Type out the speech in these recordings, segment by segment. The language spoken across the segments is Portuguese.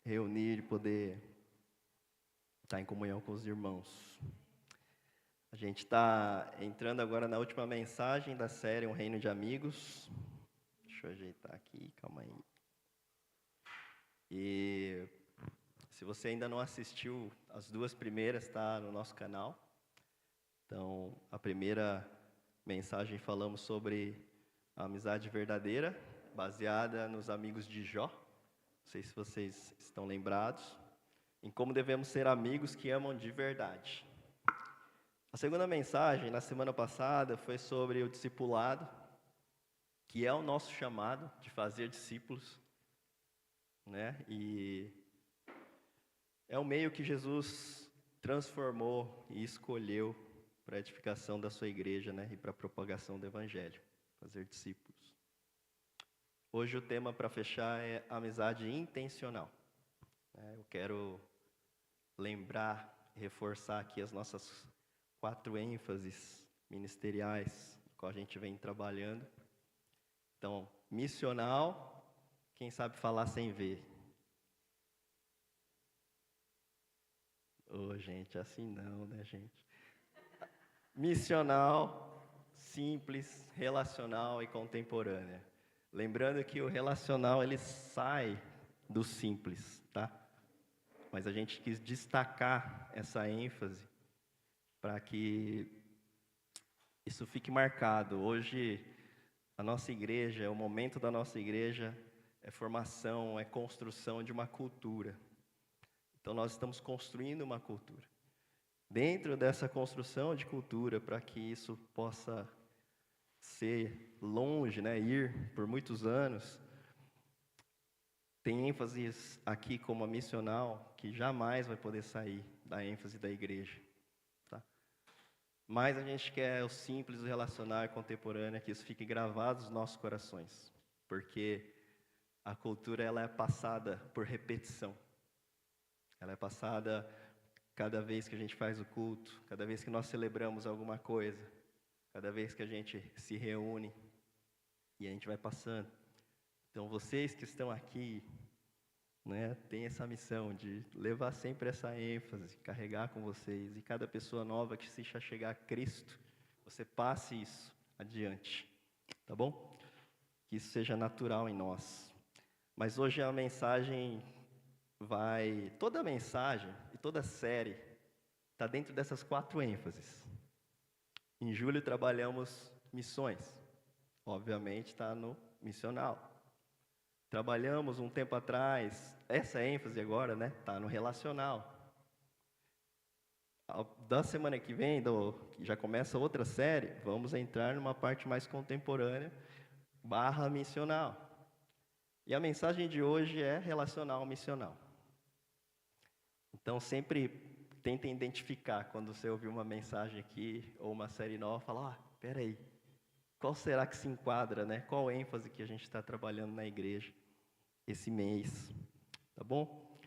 reunir e poder estar em comunhão com os irmãos. A gente está entrando agora na última mensagem da série Um Reino de Amigos. Deixa eu ajeitar aqui, calma aí. E se você ainda não assistiu, as duas primeiras está no nosso canal. Então, a primeira mensagem falamos sobre a amizade verdadeira, baseada nos amigos de Jó. Não sei se vocês estão lembrados. Em como devemos ser amigos que amam de verdade. A segunda mensagem, na semana passada, foi sobre o discipulado, que é o nosso chamado de fazer discípulos, né? E é o meio que Jesus transformou e escolheu para a edificação da sua igreja, né? E para a propagação do evangelho, fazer discípulos. Hoje o tema para fechar é amizade intencional. Eu quero lembrar, reforçar aqui as nossas 4 ênfases ministeriais com a gente vem trabalhando. Então, missional, quem sabe falar sem ver? Gente, assim não, né, gente? Missional, simples, relacional e contemporânea. Lembrando que o relacional, ele sai do simples, tá? Mas a gente quis destacar essa ênfase para que isso fique marcado. Hoje, a nossa igreja, o momento da nossa igreja é formação, é construção de uma cultura. Então, nós estamos construindo uma cultura. Dentro dessa construção de cultura, para que isso possa ser longe, né, ir por muitos anos, tem ênfases aqui como a missional, que jamais vai poder sair da ênfase da igreja. Tá? Mas a gente quer o simples, o relacional e contemporâneo, que isso fique gravado nos nossos corações. Porque a cultura ela é passada por repetição. Ela é passada cada vez que a gente faz o culto, cada vez que nós celebramos alguma coisa, cada vez que a gente se reúne, e a gente vai passando. Então, vocês que estão aqui, né, têm essa missão de levar sempre essa ênfase, carregar com vocês, e cada pessoa nova que se chegar a Cristo, você passe isso adiante, tá bom? Que isso seja natural em nós. Mas hoje a mensagem toda a mensagem e toda a série está dentro dessas 4 ênfases. Em julho trabalhamos missões, obviamente está no missional. Trabalhamos um tempo atrás, essa ênfase agora, né, está no relacional. Da semana que vem, já começa outra série, vamos entrar numa parte mais contemporânea, / missional. E a mensagem de hoje é relacional missional. Então, sempre tentem identificar, quando você ouvir uma mensagem aqui, ou uma série nova, fala, peraí, qual será que se enquadra, né? Qual ênfase que a gente está trabalhando na igreja esse mês, tá bom?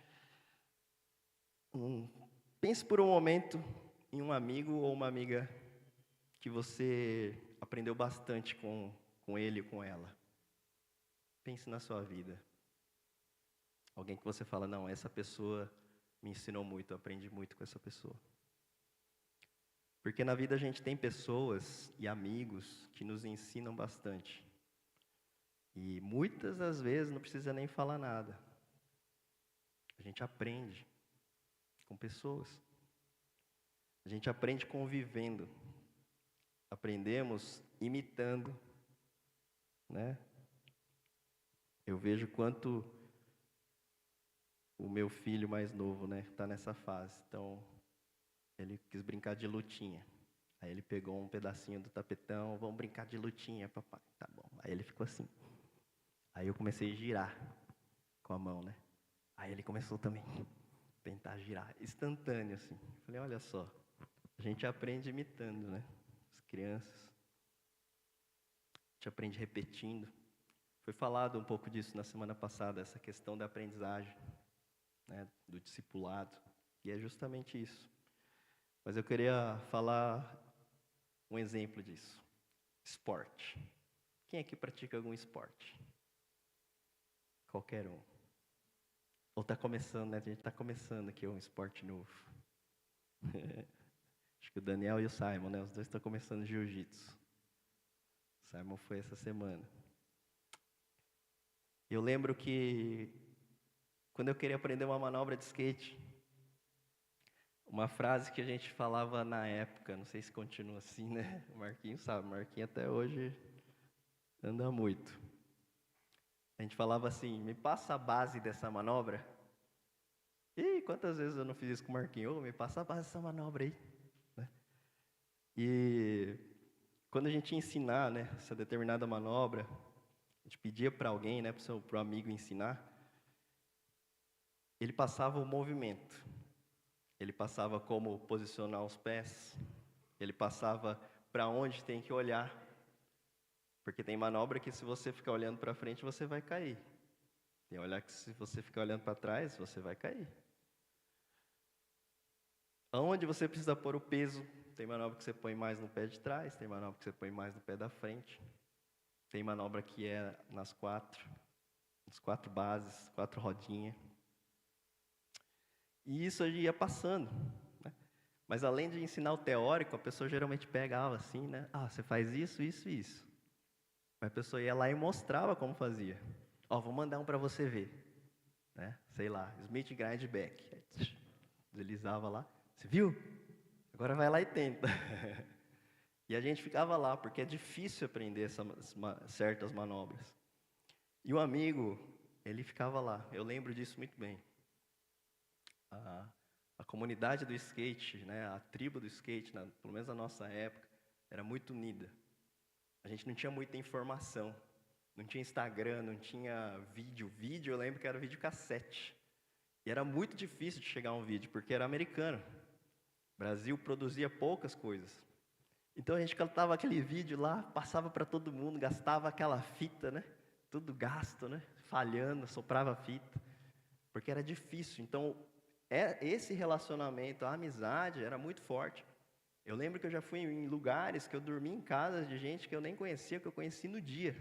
Pense por um momento em um amigo ou uma amiga que você aprendeu bastante com ele ou com ela. Pense na sua vida. Alguém que você fala, não, essa pessoa me ensinou muito, eu aprendi muito com essa pessoa. Porque na vida a gente tem pessoas e amigos que nos ensinam bastante. E muitas das vezes não precisa nem falar nada. A gente aprende com pessoas. A gente aprende convivendo. Aprendemos imitando, né? Eu vejo quanto o meu filho mais novo, né, está nessa fase. Então, ele quis brincar de lutinha. Aí ele pegou um pedacinho do tapetão, vamos brincar de lutinha, papai. Tá bom. Aí ele ficou assim. Aí eu comecei a girar com a mão, né? Aí ele começou também a tentar girar, instantâneo assim. Falei, olha só, a gente aprende imitando, né? As crianças. A gente aprende repetindo. Foi falado um pouco disso na semana passada, essa questão da aprendizagem, né? Do discipulado. E é justamente isso. Mas eu queria falar um exemplo disso. Esporte. Quem aqui pratica algum esporte? Qualquer um. Ou está começando, né? A gente está começando aqui um esporte novo. Acho que o Daniel e o Simon, né? Os dois estão começando jiu-jitsu. O Simon foi essa semana. Eu lembro que quando eu queria aprender uma manobra de skate, uma frase que a gente falava na época, não sei se continua assim, né? O Marquinhos sabe, o Marquinhos até hoje anda muito. A gente falava assim, me passa a base dessa manobra. E quantas vezes eu não fiz isso com o Marquinhos? Ô, me passa a base dessa manobra aí. Né? E quando a gente ia ensinar, né, essa determinada manobra, a gente pedia para alguém, né, para o amigo ensinar, ele passava o movimento. Ele passava como posicionar os pés. Ele passava para onde tem que olhar. Porque tem manobra que se você ficar olhando para frente, você vai cair. Tem olhar que se você ficar olhando para trás, você vai cair. Aonde você precisa pôr o peso, tem manobra que você põe mais no pé de trás, tem manobra que você põe mais no pé da frente. Tem manobra que é nas quatro bases, 4 rodinhas. E isso ia passando. Né? Mas além de ensinar o teórico, a pessoa geralmente pegava assim, né? Ah, você faz isso, isso e isso. Mas a pessoa ia lá e mostrava como fazia. Ó, vou mandar um para você ver. Né? Sei lá, Smith Grind Back. Deslizava lá. Você viu? Agora vai lá e tenta. E a gente ficava lá, porque é difícil aprender certas manobras. E o amigo, ele ficava lá. Eu lembro disso muito bem. A comunidade do skate, né, a tribo do skate, pelo menos na nossa época, era muito unida. A gente não tinha muita informação. Não tinha Instagram, não tinha vídeo. Vídeo, eu lembro que era videocassete. E era muito difícil de chegar a um vídeo, porque era americano. O Brasil produzia poucas coisas. Então a gente cantava aquele vídeo lá, passava para todo mundo, gastava aquela fita, né? Tudo gasto, né? Falhando, soprava a fita. Porque era difícil. Então, esse relacionamento, a amizade, era muito forte. Eu lembro que eu já fui em lugares que eu dormi em casas de gente que eu nem conhecia, que eu conheci no dia.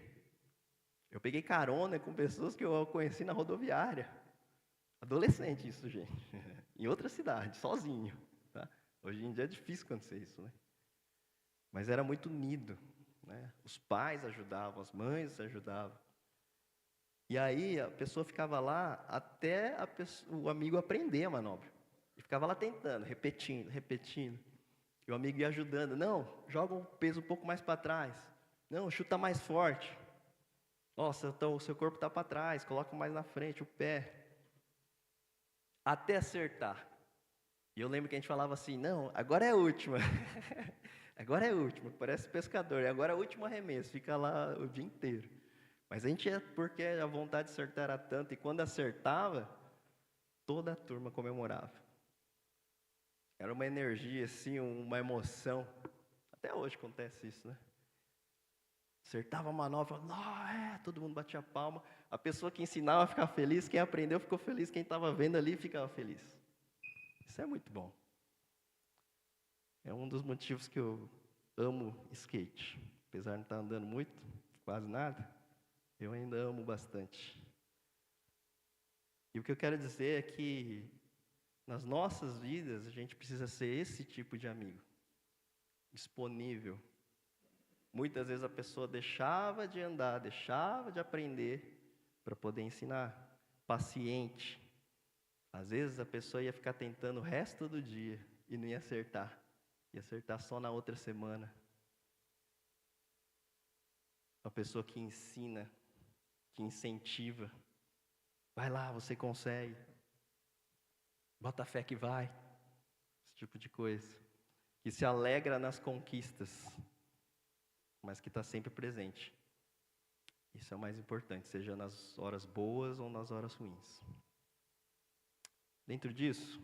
Eu peguei carona com pessoas que eu conheci na rodoviária. Adolescente isso, gente. Em outra cidade, sozinho. Tá? Hoje em dia é difícil acontecer isso, né? Mas era muito unido. Né? Os pais ajudavam, as mães ajudavam. E aí a pessoa ficava lá até o amigo aprender a manobra. E ficava lá tentando, repetindo, repetindo. E o amigo ia ajudando. Não, joga o peso um pouco mais para trás. Não, chuta mais forte. Nossa, então, o seu corpo está para trás, coloca mais na frente o pé. Até acertar. E eu lembro que a gente falava assim, não, agora é a última. Agora é a última, parece pescador. E agora é o último arremesso, fica lá o dia inteiro. Mas a gente porque a vontade de acertar era tanta, e quando acertava, toda a turma comemorava. Era uma energia, assim, uma emoção. Até hoje acontece isso, né? Acertava a manobra, todo mundo batia a palma. A pessoa que ensinava ficava feliz, quem aprendeu ficou feliz, quem estava vendo ali ficava feliz. Isso é muito bom. É um dos motivos que eu amo skate. Apesar de não estar andando muito, quase nada, eu ainda amo bastante. E o que eu quero dizer é que nas nossas vidas a gente precisa ser esse tipo de amigo, disponível. Muitas vezes a pessoa deixava de andar, deixava de aprender para poder ensinar. Paciente. Às vezes a pessoa ia ficar tentando o resto do dia e não ia acertar. Ia acertar só na outra semana. Uma pessoa que ensina, que incentiva. Vai lá, você consegue. Bota fé que vai. Esse tipo de coisa. Que se alegra nas conquistas, mas que está sempre presente. Isso é o mais importante, seja nas horas boas ou nas horas ruins. Dentro disso,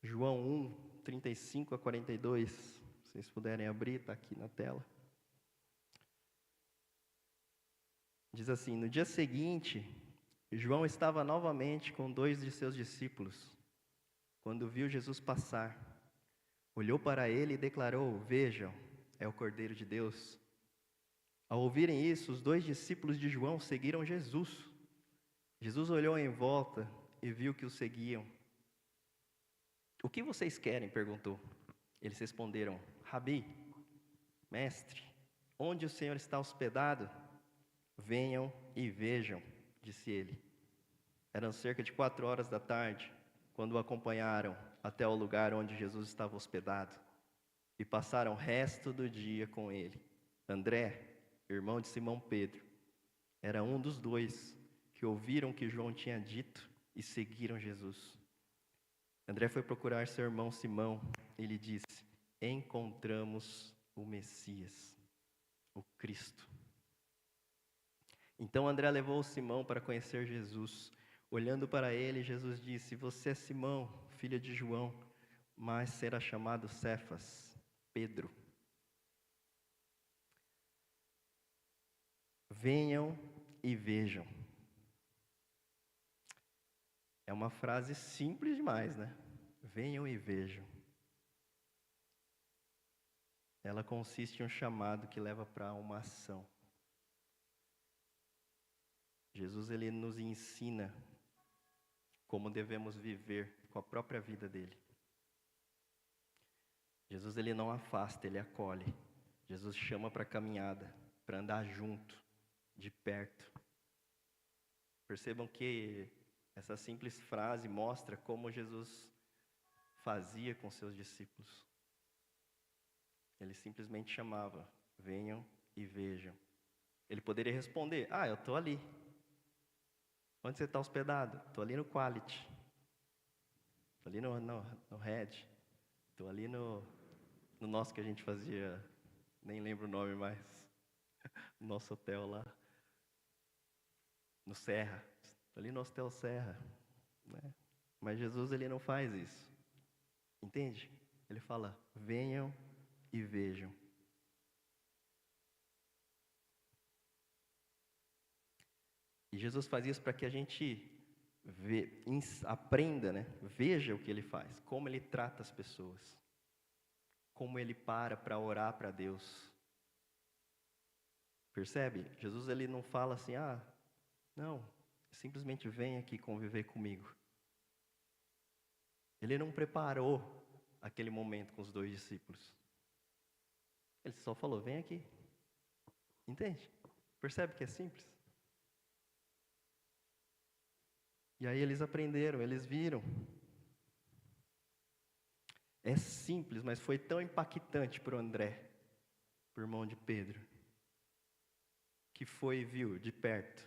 João 1, 35 a 42, se vocês puderem abrir, está aqui na tela. Diz assim, no dia seguinte, João estava novamente com 2 de seus discípulos, quando viu Jesus passar. Olhou para ele e declarou, vejam, é o Cordeiro de Deus. Ao ouvirem isso, os 2 discípulos de João seguiram Jesus. Jesus olhou em volta e viu que os seguiam. O que vocês querem? Perguntou. Eles responderam: Rabi, mestre, onde o Senhor está hospedado? Venham e vejam, disse ele. Eram cerca de 4 horas da tarde, quando o acompanharam até o lugar onde Jesus estava hospedado, e passaram o resto do dia com ele. André, irmão de Simão Pedro, era um dos dois que ouviram o que João tinha dito e seguiram Jesus. André foi procurar seu irmão Simão e lhe disse: encontramos o Messias, o Cristo. Então André levou Simão para conhecer Jesus. Olhando para ele, Jesus disse: você é Simão, filho de João, mas será chamado Cefas, Pedro. Venham e vejam. É uma frase simples demais, né? Venham e vejam. Ela consiste em um chamado que leva para uma ação. Jesus, ele nos ensina como devemos viver com a própria vida dele. Jesus, ele não afasta, ele acolhe. Jesus chama para a caminhada, para andar junto, de perto. Percebam que essa simples frase mostra como Jesus fazia com seus discípulos. Ele simplesmente chamava: venham e vejam. Ele poderia responder: eu estou ali. Onde você está hospedado? Estou ali no Quality. Estou ali no Red. Estou ali no nosso que a gente fazia, nem lembro o nome mais, nosso hotel lá, no Serra. Estou ali no Hostel Serra. Né? Mas Jesus, ele não faz isso. Entende? Ele fala: venham e vejam. E Jesus faz isso para que a gente aprenda, né? Veja o que ele faz, como ele trata as pessoas, como ele para orar para Deus. Percebe? Jesus, ele não fala assim: não, simplesmente vem aqui conviver comigo. Ele não preparou aquele momento com os 2 discípulos. Ele só falou: vem aqui. Entende? Percebe que é simples? E aí eles aprenderam, eles viram. É simples, mas foi tão impactante para o André, para o irmão de Pedro, que foi e viu de perto.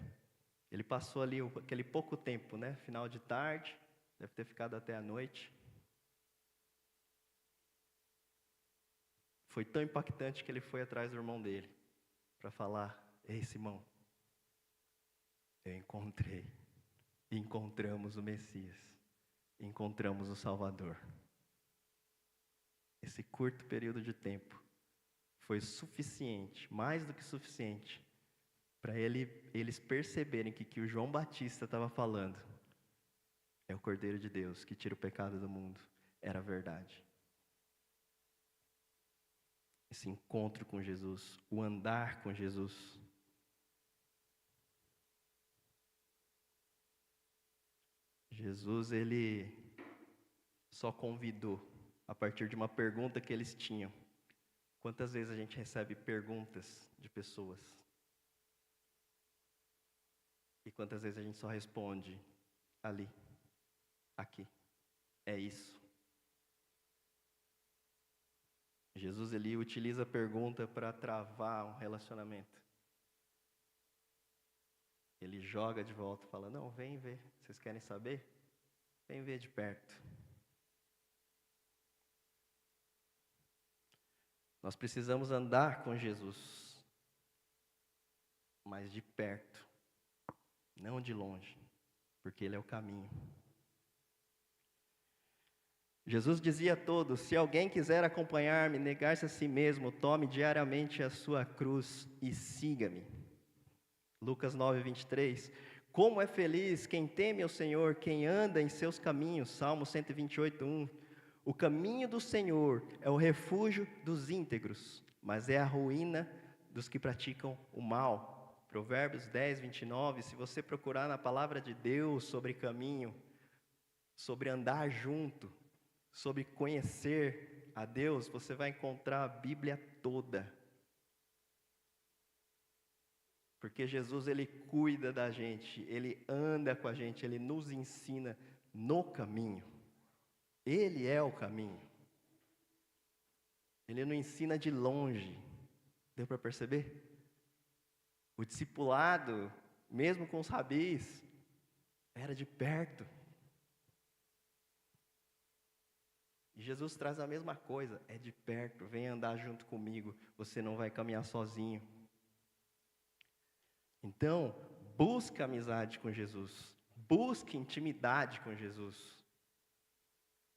Ele passou ali aquele pouco tempo, né? Final de tarde, deve ter ficado até a noite. Foi tão impactante que ele foi atrás do irmão dele, para falar: ei, Simão, eu encontramos o Messias, encontramos o Salvador. Esse curto período de tempo foi suficiente, mais do que suficiente, para eles perceberem que o João Batista estava falando é o Cordeiro de Deus que tira o pecado do mundo. Era verdade. Esse encontro com Jesus, o andar com Jesus. Jesus, ele só convidou a partir de uma pergunta que eles tinham. Quantas vezes a gente recebe perguntas de pessoas? E quantas vezes a gente só responde: ali, aqui, é isso. Jesus, ele utiliza a pergunta para travar um relacionamento. Ele joga de volta, fala: não, vem ver, vocês querem saber? Vem ver de perto. Nós precisamos andar com Jesus, mas de perto, não de longe, porque ele é o caminho. Jesus dizia a todos: se alguém quiser acompanhar-me, negar-se a si mesmo, tome diariamente a sua cruz e siga-me. Lucas 9:23. Como é feliz quem teme ao Senhor, quem anda em seus caminhos. Salmo 128:1. O caminho do Senhor é o refúgio dos íntegros, mas é a ruína dos que praticam o mal. Provérbios 10, 29, se você procurar na palavra de Deus sobre caminho, sobre andar junto, sobre conhecer a Deus, você vai encontrar a Bíblia toda. Porque Jesus, Ele cuida da gente, Ele anda com a gente, Ele nos ensina no caminho. Ele é o caminho. Ele não ensina de longe. Deu para perceber? O discipulado, mesmo com os rabis, era de perto. E Jesus traz a mesma coisa, é de perto, vem andar junto comigo, você não vai caminhar sozinho. Então, busque amizade com Jesus, busque intimidade com Jesus.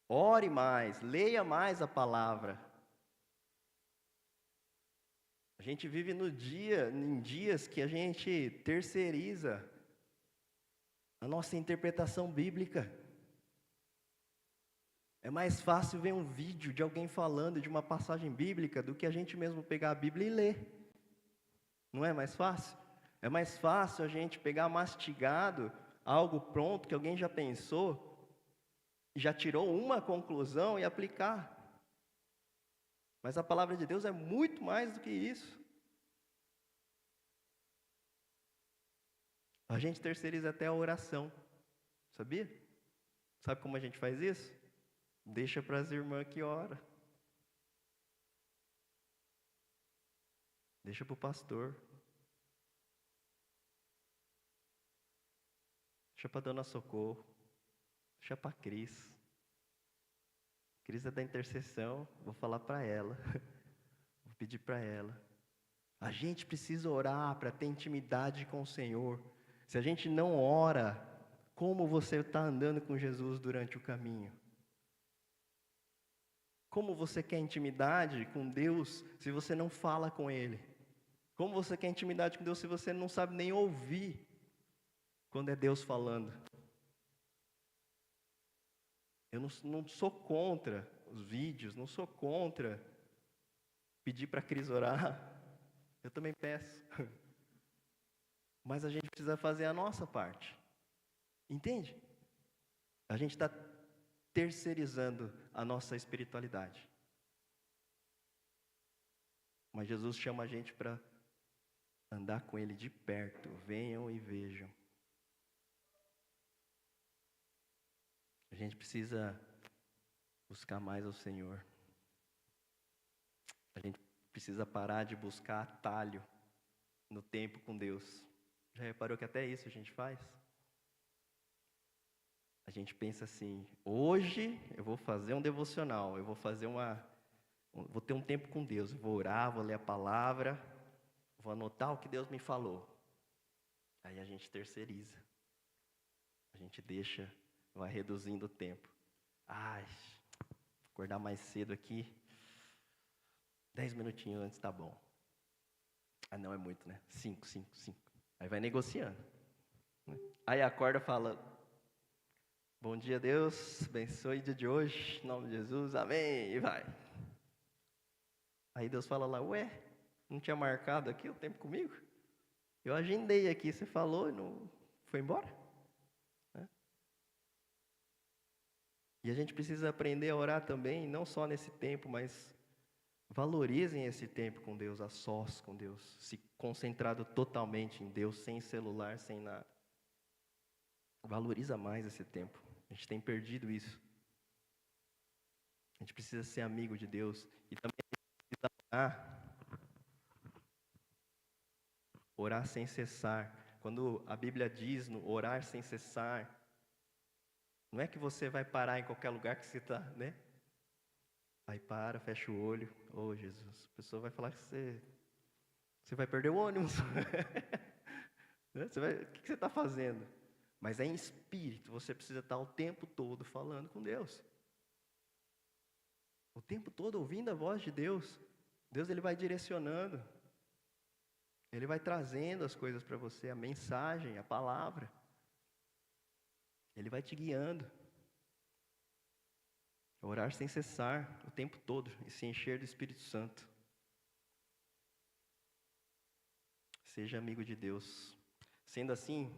Ore mais, leia mais a palavra. A gente vive em dias que a gente terceiriza a nossa interpretação bíblica. É mais fácil ver um vídeo de alguém falando de uma passagem bíblica do que a gente mesmo pegar a Bíblia e ler. Não é mais fácil? É mais fácil a gente pegar mastigado algo pronto que alguém já pensou, já tirou uma conclusão e aplicar. Mas a palavra de Deus é muito mais do que isso. A gente terceiriza até a oração, sabia? Sabe como a gente faz isso? Deixa para as irmãs que ora. Deixa para o pastor. Deixa para a dona Socorro. Deixa para a Cris. Cris é da intercessão, vou falar para ela. Vou pedir para ela. A gente precisa orar para ter intimidade com o Senhor. Se a gente não ora, como você está andando com Jesus durante o caminho? Como você quer intimidade com Deus se você não fala com Ele? Como você quer intimidade com Deus se você não sabe nem ouvir quando é Deus falando? Eu não sou contra os vídeos, não sou contra pedir para a Cris orar. Eu também peço. Mas a gente precisa fazer a nossa parte. Entende? A gente está terceirizando a nossa espiritualidade. Mas Jesus chama a gente para andar com Ele de perto. Venham e vejam. A gente precisa buscar mais ao Senhor. A gente precisa parar de buscar atalho no tempo com Deus. Já reparou que até isso a gente faz? A gente pensa assim, hoje eu vou fazer um devocional, eu vou fazer vou ter um tempo com Deus, eu vou orar, vou ler a palavra, vou anotar o que Deus me falou. Aí a gente terceiriza. A gente vai reduzindo o tempo. Acordar mais cedo aqui, 10 minutinhos antes tá bom. Não é muito, né? 5. Aí vai negociando. Aí acorda e fala, bom dia, Deus, abençoe o dia de hoje, em nome de Jesus, amém, e vai. Aí Deus fala lá, ué, não tinha marcado aqui o tempo comigo? Eu agendei aqui, você falou e não foi embora? E a gente precisa aprender a orar também, não só nesse tempo, mas valorizem esse tempo com Deus, a sós com Deus, se concentrado totalmente em Deus, sem celular, sem nada. Valoriza mais esse tempo. A gente tem perdido isso. A gente precisa ser amigo de Deus e também precisa orar sem cessar. Quando a Bíblia diz no orar sem cessar, não é que você vai parar em qualquer lugar que você está, né? Aí para, fecha o olho. Oh, Jesus. A pessoa vai falar que você vai perder o ônibus. O que você está fazendo? Mas é em espírito. Você precisa estar o tempo todo falando com Deus. O tempo todo ouvindo a voz de Deus. Deus, Ele vai direcionando. Ele vai trazendo as coisas para você. A mensagem, a palavra. Ele vai te guiando. Orar sem cessar o tempo todo e se encher do Espírito Santo. Seja amigo de Deus. Sendo assim,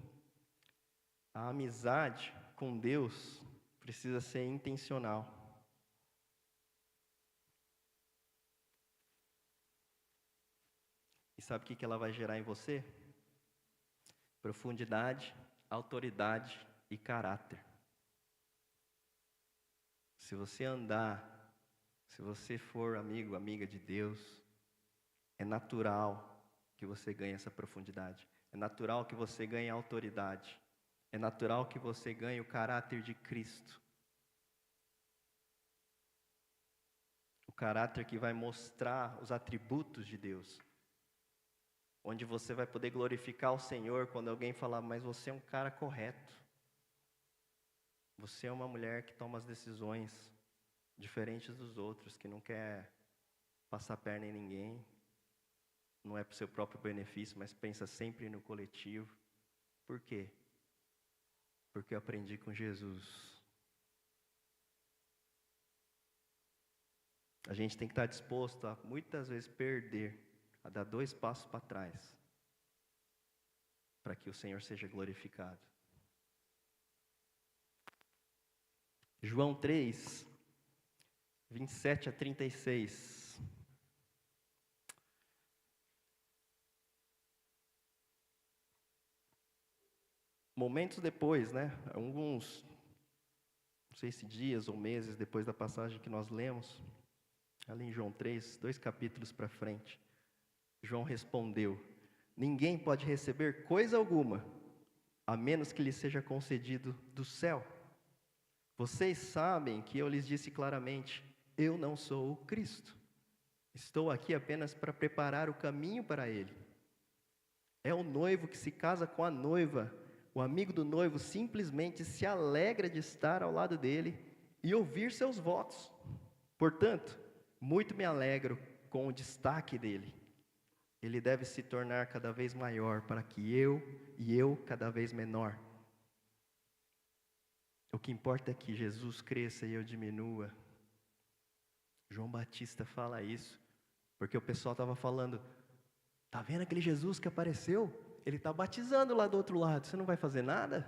a amizade com Deus precisa ser intencional. E sabe o que ela vai gerar em você? Profundidade, autoridade e caráter. Se você for amigo, amiga de Deus, é natural que você ganhe essa profundidade. É natural que você ganhe autoridade. É natural que você ganhe o caráter de Cristo. O caráter que vai mostrar os atributos de Deus. Onde você vai poder glorificar o Senhor quando alguém falar, mas você é um cara correto. Você é uma mulher que toma as decisões diferentes dos outros, que não quer passar a perna em ninguém. Não é para o seu próprio benefício, mas pensa sempre no coletivo. Por quê? Porque eu aprendi com Jesus. A gente tem que estar disposto a, muitas vezes, perder, a dar 2 passos para trás, para que o Senhor seja glorificado. João 3, 27 a 36. Momentos depois, alguns, não sei se dias ou meses depois da passagem que nós lemos, ali em João 3, 2 capítulos para frente, João respondeu: ninguém pode receber coisa alguma, a menos que lhe seja concedido do céu. Vocês sabem que eu lhes disse claramente, eu não sou o Cristo. Estou aqui apenas para preparar o caminho para ele. É o noivo que se casa com a noiva. O amigo do noivo simplesmente se alegra de estar ao lado dele e ouvir seus votos. Portanto, muito me alegro com o destaque dele. Ele deve se tornar cada vez maior para que eu cada vez menor. O que importa é que Jesus cresça e eu diminua. João Batista fala isso, porque o pessoal estava falando, tá vendo aquele Jesus que apareceu? Ele está batizando lá do outro lado, você não vai fazer nada?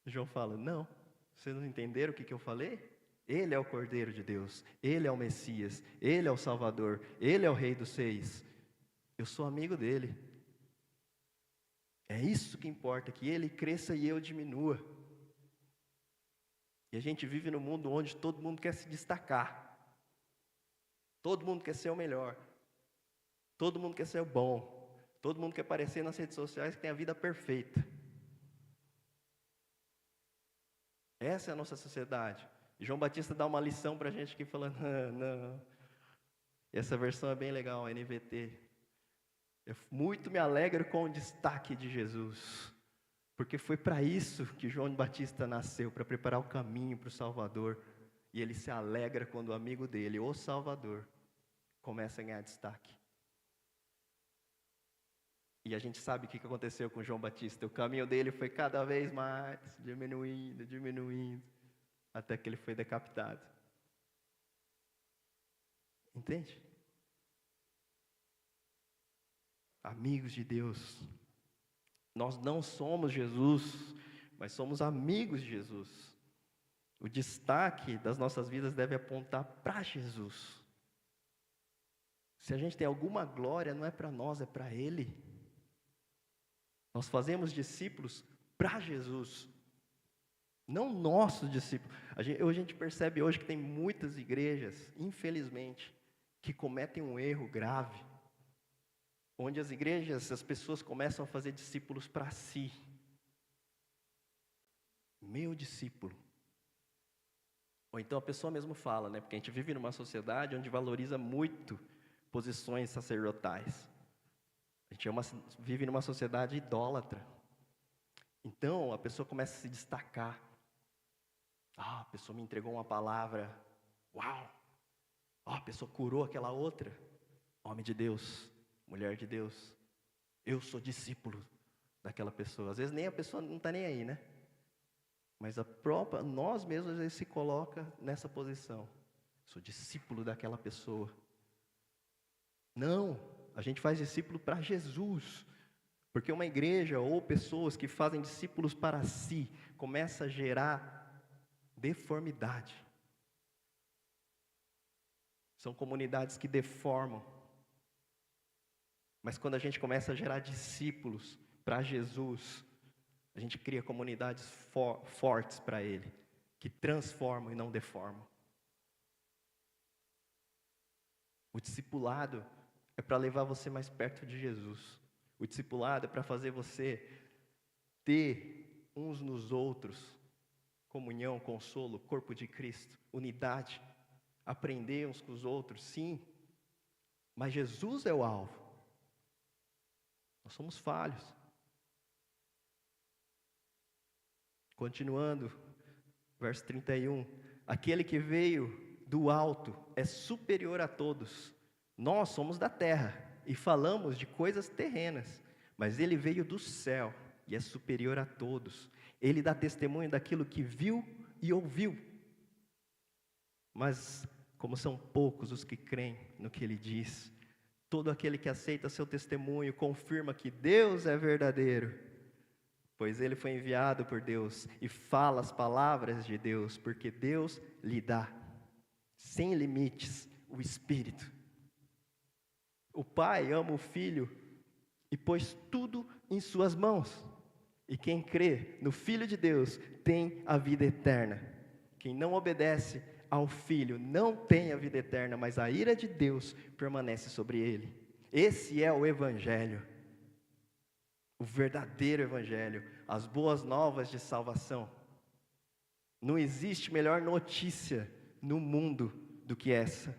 João fala, não, vocês não entenderam o que eu falei? Ele é o Cordeiro de Deus, Ele é o Messias, Ele é o Salvador, Ele é o Rei dos Seis. Eu sou amigo dele. É isso que importa, que ele cresça e eu diminua. E a gente vive num mundo onde todo mundo quer se destacar. Todo mundo quer ser o melhor. Todo mundo quer ser o bom. Todo mundo quer aparecer nas redes sociais que tem a vida perfeita. Essa é a nossa sociedade. E João Batista dá uma lição para a gente aqui falando, não. E essa versão é bem legal, a NVT. Eu muito me alegro com o destaque de Jesus. Porque foi para isso que João Batista nasceu, para preparar o caminho para o Salvador. E ele se alegra quando o amigo dele, o Salvador, começa a ganhar destaque. E a gente sabe o que aconteceu com João Batista. O caminho dele foi cada vez mais diminuindo, até que ele foi decapitado. Entende? Amigos de Deus. Nós não somos Jesus, mas somos amigos de Jesus. O destaque das nossas vidas deve apontar para Jesus. Se a gente tem alguma glória, não é para nós, é para Ele. Nós fazemos discípulos para Jesus, não nossos discípulos. A gente percebe hoje que tem muitas igrejas, infelizmente, que cometem um erro grave, onde as pessoas começam a fazer discípulos para si. Meu discípulo. Ou então a pessoa mesmo fala, porque a gente vive numa sociedade onde valoriza muito posições sacerdotais. A gente vive numa sociedade idólatra. Então, a pessoa começa a se destacar. A pessoa me entregou uma palavra. Uau! A pessoa curou aquela outra. Homem de Deus, mulher de Deus. Eu sou discípulo daquela pessoa. Às vezes nem a pessoa não está nem aí, Mas nós mesmos às vezes se coloca nessa posição. Sou discípulo daquela pessoa. Não! A gente faz discípulo para Jesus. Porque uma igreja ou pessoas que fazem discípulos para si, começa a gerar deformidade. São comunidades que deformam. Mas quando a gente começa a gerar discípulos para Jesus, a gente cria comunidades fortes para Ele, que transformam e não deformam. O discipulado é para levar você mais perto de Jesus. O discipulado é para fazer você ter uns nos outros comunhão, consolo, corpo de Cristo, unidade, aprender uns com os outros, sim, mas Jesus é o alvo. Nós somos falhos. Continuando, verso 31, aquele que veio do alto é superior a todos. Nós somos da terra e falamos de coisas terrenas, mas ele veio do céu e é superior a todos. Ele dá testemunho daquilo que viu e ouviu. Mas como são poucos os que creem no que ele diz, todo aquele que aceita seu testemunho confirma que Deus é verdadeiro, pois ele foi enviado por Deus e fala as palavras de Deus, porque Deus lhe dá, sem limites, o Espírito. O Pai ama o Filho e pôs tudo em suas mãos. E quem crê no Filho de Deus tem a vida eterna. Quem não obedece ao Filho não tem a vida eterna, mas a ira de Deus permanece sobre ele. Esse é o Evangelho, o verdadeiro Evangelho, as boas novas de salvação. Não existe melhor notícia no mundo do que essa.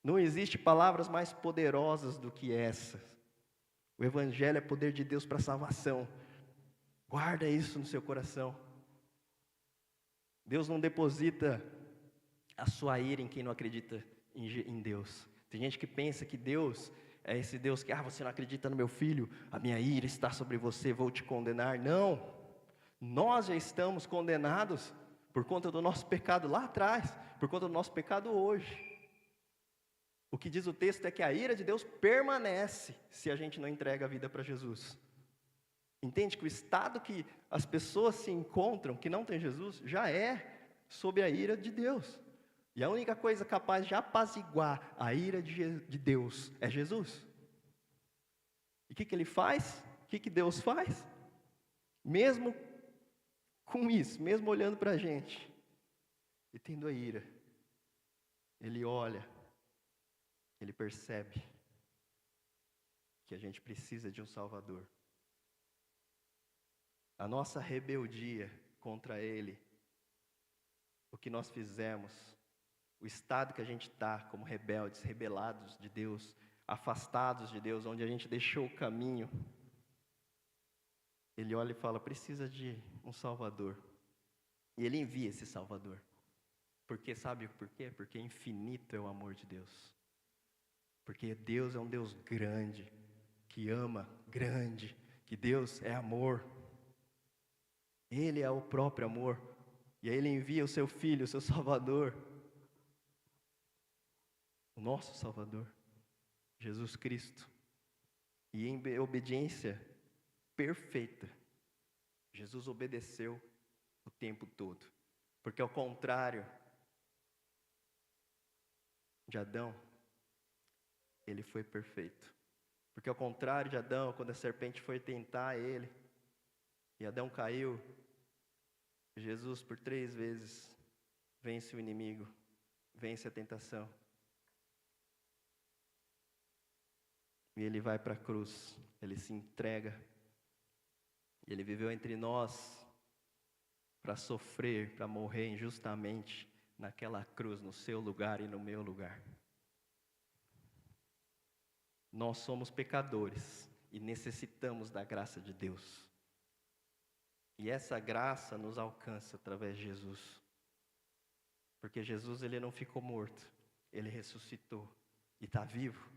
Não existe palavras mais poderosas do que essas. O Evangelho é poder de Deus para a salvação. Guarda isso no seu coração. Deus não deposita a sua ira em quem não acredita em Deus. Tem gente que pensa que Deus é esse Deus que, você não acredita no meu filho, a minha ira está sobre você, vou te condenar. Não, nós já estamos condenados por conta do nosso pecado lá atrás, por conta do nosso pecado hoje. O que diz o texto é que a ira de Deus permanece se a gente não entrega a vida para Jesus. Entende que o estado que as pessoas se encontram, que não tem Jesus, já é sob a ira de Deus. E a única coisa capaz de apaziguar a ira de Deus é Jesus. E o que ele faz? O que Deus faz? Mesmo com isso, mesmo olhando para a gente e tendo a ira, Ele olha, Ele percebe que a gente precisa de um Salvador. A nossa rebeldia contra Ele, o que nós fizemos, o estado que a gente está como rebeldes, rebelados de Deus, afastados de Deus, onde a gente deixou o caminho. Ele olha e fala, precisa de um Salvador. E Ele envia esse Salvador. Porque sabe por quê? Porque infinito é o amor de Deus. Porque Deus é um Deus grande, que ama, grande, que Deus é amor. Ele é o próprio amor. E aí Ele envia o seu Filho, o seu Salvador, o nosso Salvador, Jesus Cristo. E em obediência perfeita, Jesus obedeceu o tempo todo. Porque ao contrário de Adão, ele foi perfeito. Porque ao contrário de Adão, quando a serpente foi tentar ele, e Adão caiu, Jesus por 3 vezes vence o inimigo, vence a tentação. E ele vai para a cruz, ele se entrega. E ele viveu entre nós para sofrer, para morrer injustamente naquela cruz, no seu lugar e no meu lugar. Nós somos pecadores e necessitamos da graça de Deus. E essa graça nos alcança através de Jesus. Porque Jesus, ele não ficou morto, ele ressuscitou e está vivo.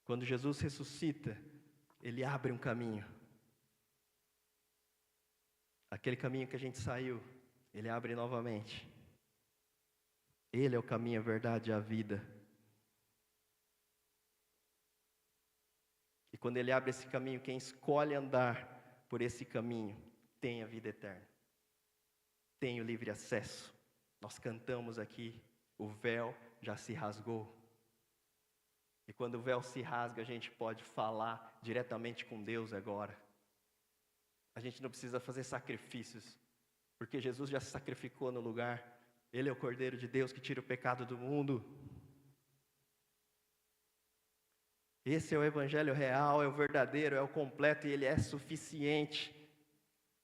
Quando Jesus ressuscita, ele abre um caminho. Aquele caminho que a gente saiu, ele abre novamente. Ele é o caminho, a verdade e a vida. quando Ele abre esse caminho, quem escolhe andar por esse caminho tem a vida eterna, tem o livre acesso. Nós cantamos aqui, o véu já se rasgou. E quando o véu se rasga, a gente pode falar diretamente com Deus agora. A gente não precisa fazer sacrifícios, porque Jesus já se sacrificou no lugar. Ele é o Cordeiro de Deus que tira o pecado do mundo. Esse é o Evangelho real, é o verdadeiro, é o completo e ele é suficiente.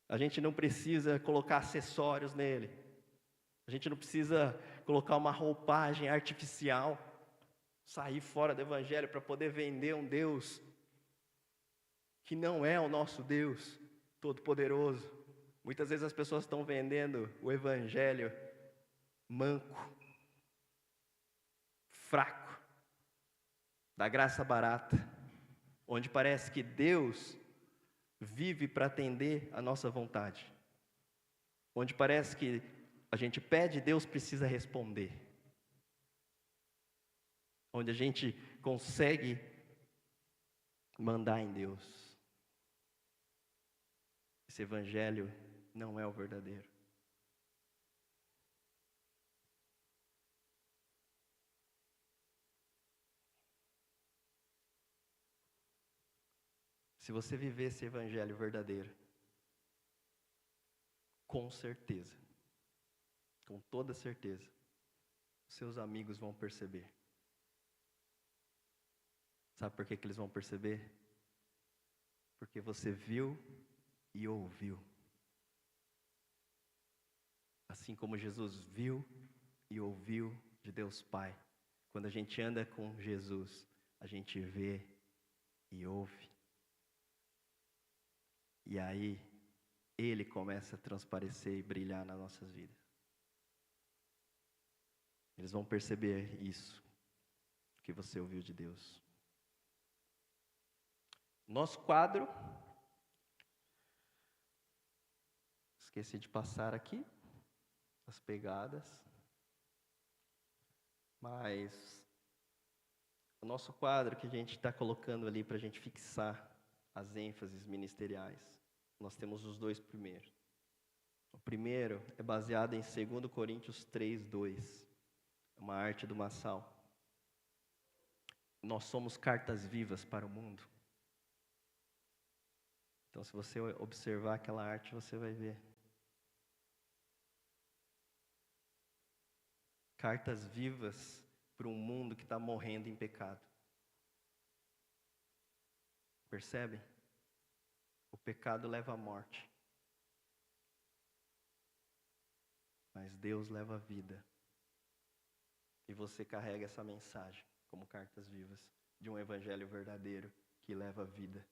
A gente não precisa colocar acessórios nele. A gente não precisa colocar uma roupagem artificial, sair fora do Evangelho para poder vender um Deus que não é o nosso Deus Todo-Poderoso. Muitas vezes as pessoas estão vendendo o Evangelho manco, fraco, da graça barata, onde parece que Deus vive para atender a nossa vontade, onde parece que a gente pede e Deus precisa responder, onde a gente consegue mandar em Deus. Esse Evangelho não é o verdadeiro. Se você viver esse Evangelho verdadeiro, com certeza, com toda certeza, seus amigos vão perceber. Sabe por que eles vão perceber? Porque você viu e ouviu. Assim como Jesus viu e ouviu de Deus Pai. Quando a gente anda com Jesus, a gente vê e ouve. E aí, Ele começa a transparecer e brilhar nas nossas vidas. Eles vão perceber isso, que você ouviu de Deus. Nosso quadro, esqueci de passar aqui, as pegadas, mas o nosso quadro que a gente está colocando ali para a gente fixar as ênfases ministeriais, nós temos os dois primeiros. O primeiro é baseado em 2 Coríntios 3:2, uma arte do Massal. Nós somos cartas vivas para o mundo. Então, se você observar aquela arte, você vai ver. Cartas vivas para um mundo que está morrendo em pecado. Percebem? O pecado leva à morte. Mas Deus leva a vida. E você carrega essa mensagem como cartas vivas de um evangelho verdadeiro que leva a vida.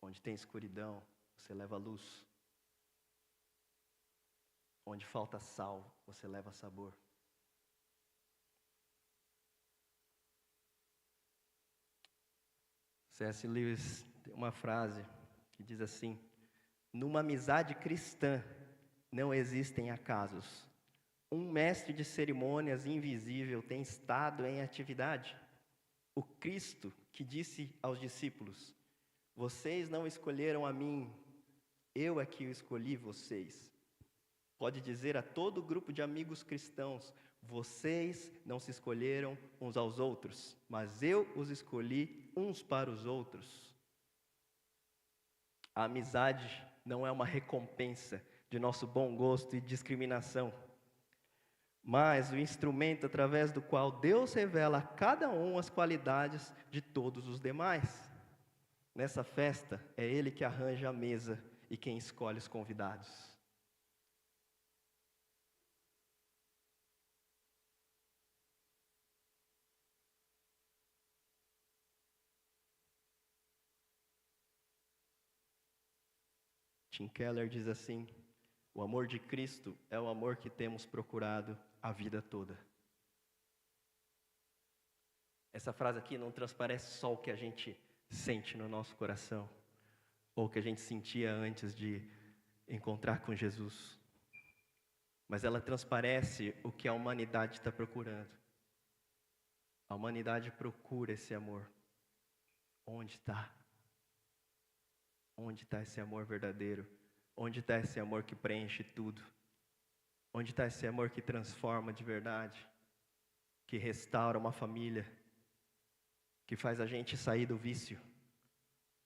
Onde tem escuridão, você leva luz. Onde falta sal, você leva sabor. C.S. Lewis tem uma frase que diz assim: numa amizade cristã não existem acasos. Um mestre de cerimônias invisível tem estado em atividade. O Cristo que disse aos discípulos: vocês não escolheram a mim, eu é que escolhi vocês. Pode dizer a todo grupo de amigos cristãos: vocês não se escolheram uns aos outros, mas eu os escolhi uns para os outros. A amizade não é uma recompensa de nosso bom gosto e discriminação, mas o instrumento através do qual Deus revela a cada um as qualidades de todos os demais. Nessa festa, é Ele que arranja a mesa e quem escolhe os convidados. Tim Keller diz assim: o amor de Cristo é o amor que temos procurado a vida toda. Essa frase aqui não transparece só o que a gente sente no nosso coração, ou o que a gente sentia antes de encontrar com Jesus, mas ela transparece o que a humanidade está procurando. A humanidade procura esse amor. Onde está? Onde está esse amor verdadeiro? Onde está esse amor que preenche tudo? Onde está esse amor que transforma de verdade? Que restaura uma família? Que faz a gente sair do vício?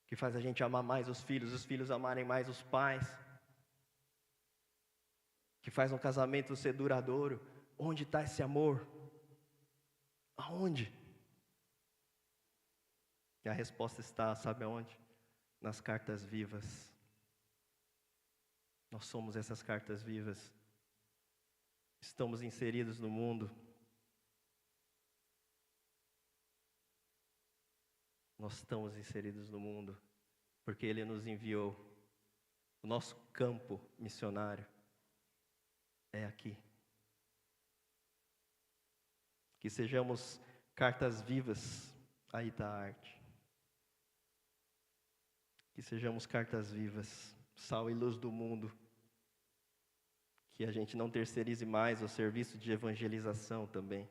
Que faz a gente amar mais os filhos amarem mais os pais? Que faz um casamento ser duradouro? Onde está esse amor? Aonde? E a resposta está, sabe aonde? Nas cartas vivas. Nós somos essas cartas vivas. Estamos inseridos no mundo. Nós estamos inseridos no mundo, porque Ele nos enviou. O nosso campo missionário é aqui. Que sejamos cartas vivas, aí está a arte. Que sejamos cartas vivas, sal e luz do mundo. Que a gente não terceirize mais o serviço de evangelização também.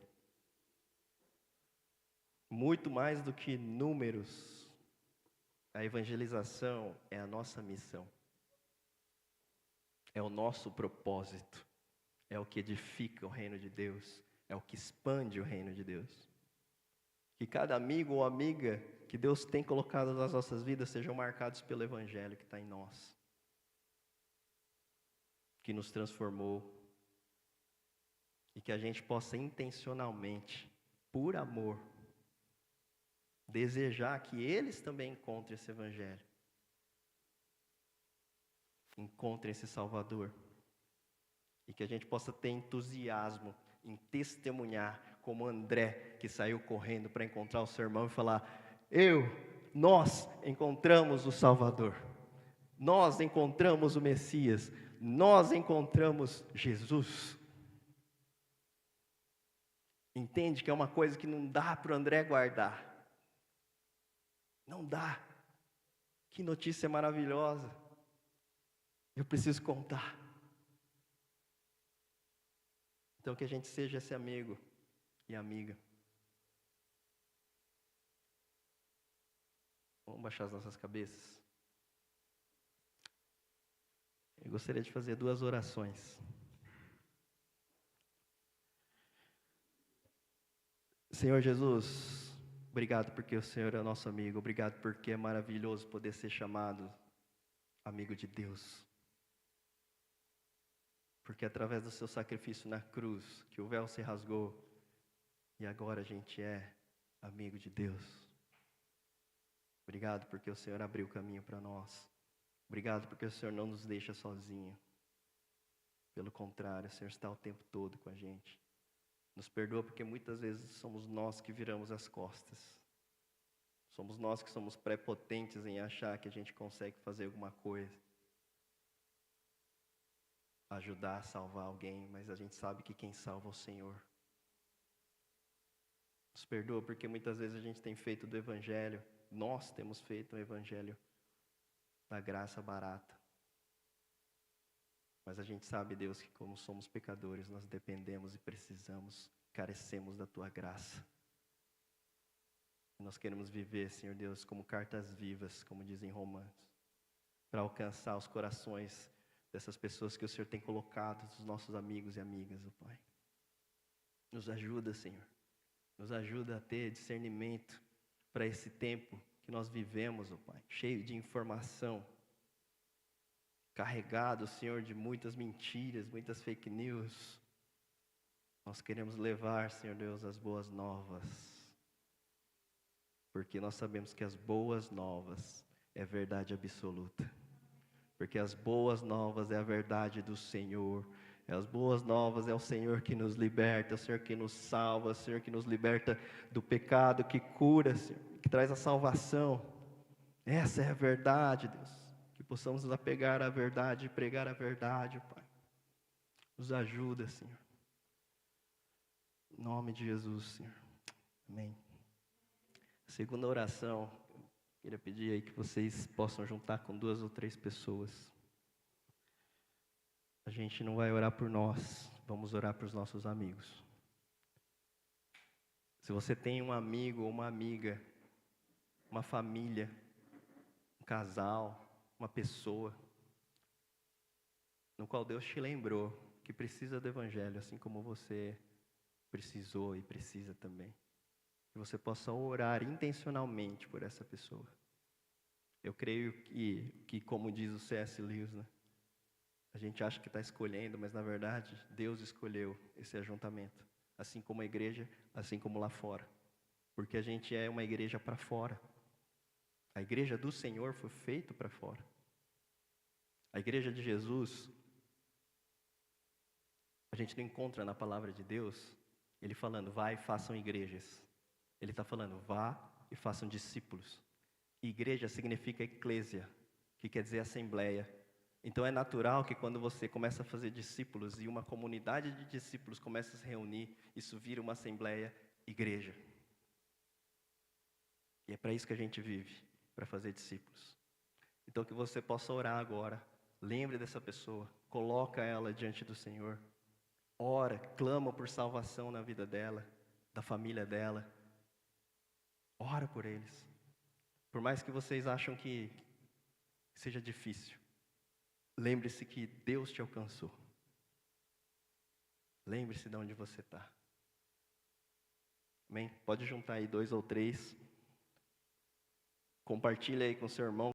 Muito mais do que números, a evangelização é a nossa missão. É o nosso propósito. É o que edifica o reino de Deus. É o que expande o reino de Deus. Que cada amigo ou amiga que Deus tem colocado nas nossas vidas sejam marcados pelo Evangelho que está em nós. Que nos transformou. E que a gente possa intencionalmente, por amor, desejar que eles também encontrem esse Evangelho. Encontrem esse Salvador. E que a gente possa ter entusiasmo em testemunhar, como André, que saiu correndo para encontrar o seu irmão e falar: nós encontramos o Salvador. Nós encontramos o Messias. Nós encontramos Jesus. Entende que é uma coisa que não dá para o André guardar. Não dá. Que notícia maravilhosa. Eu preciso contar. Então que a gente seja esse amigo e amiga. Vamos baixar as nossas cabeças. Eu gostaria de fazer 2 orações. Senhor Jesus, obrigado porque o Senhor é nosso amigo. Obrigado porque é maravilhoso poder ser chamado amigo de Deus. Porque através do seu sacrifício na cruz, que o véu se rasgou, e agora a gente é amigo de Deus. Obrigado porque o Senhor abriu o caminho para nós. Obrigado porque o Senhor não nos deixa sozinho. Pelo contrário, o Senhor está o tempo todo com a gente. Nos perdoa porque muitas vezes somos nós que viramos as costas. Somos nós que somos prepotentes em achar que a gente consegue fazer alguma coisa. Ajudar a salvar alguém, mas a gente sabe que quem salva é o Senhor. Nos perdoa porque muitas vezes a gente tem feito do Evangelho, nós temos feito o Evangelho da graça barata. Mas a gente sabe, Deus, que como somos pecadores, nós dependemos e precisamos, carecemos da Tua graça. Nós queremos viver, Senhor Deus, como cartas vivas, como dizem Romanos, para alcançar os corações dessas pessoas que o Senhor tem colocado, dos nossos amigos e amigas, ó Pai. Nos ajuda, Senhor. Nos ajuda a ter discernimento para esse tempo que nós vivemos, ó Pai, cheio de informação, carregado, Senhor, de muitas mentiras, muitas fake news. Nós queremos levar, Senhor Deus, as boas novas, porque nós sabemos que as boas novas é verdade absoluta. Porque as boas novas é a verdade do Senhor. As boas novas é o Senhor que nos liberta, é o Senhor que nos salva, é o Senhor que nos liberta do pecado, que cura, Senhor, que traz a salvação. Essa é a verdade, Deus. Que possamos nos apegar à verdade e pregar a verdade, Pai. Nos ajuda, Senhor. Em nome de Jesus, Senhor. Amém. Segunda oração. Queria pedir aí que vocês possam juntar com 2 ou 3 pessoas. A gente não vai orar por nós, vamos orar para os nossos amigos. Se você tem um amigo ou uma amiga uma família, um casal, uma pessoa, no qual Deus te lembrou que precisa do Evangelho, assim como você precisou e precisa também. Que você possa orar intencionalmente por essa pessoa. Eu creio que como diz o C.S. Lewis, né? A gente acha que está escolhendo, mas na verdade Deus escolheu esse ajuntamento. Assim como a igreja, assim como lá fora. Porque a gente é uma igreja para fora. A igreja do Senhor foi feita para fora. A igreja de Jesus, a gente não encontra na palavra de Deus, ele falando, vai e façam igrejas. Ele está falando, vá e façam discípulos. E igreja significa eclésia, que quer dizer assembleia. Então é natural que quando você começa a fazer discípulos e uma comunidade de discípulos começa a se reunir, isso vira uma assembleia, igreja. E é para isso que a gente vive, para fazer discípulos. Então que você possa orar agora, lembre dessa pessoa, coloca ela diante do Senhor, ora, clama por salvação na vida dela, da família dela, ora por eles. Por mais que vocês acham que seja difícil, lembre-se que Deus te alcançou. Lembre-se de onde você está. Amém? Pode juntar aí 2 ou 3. Compartilha aí com seu irmão.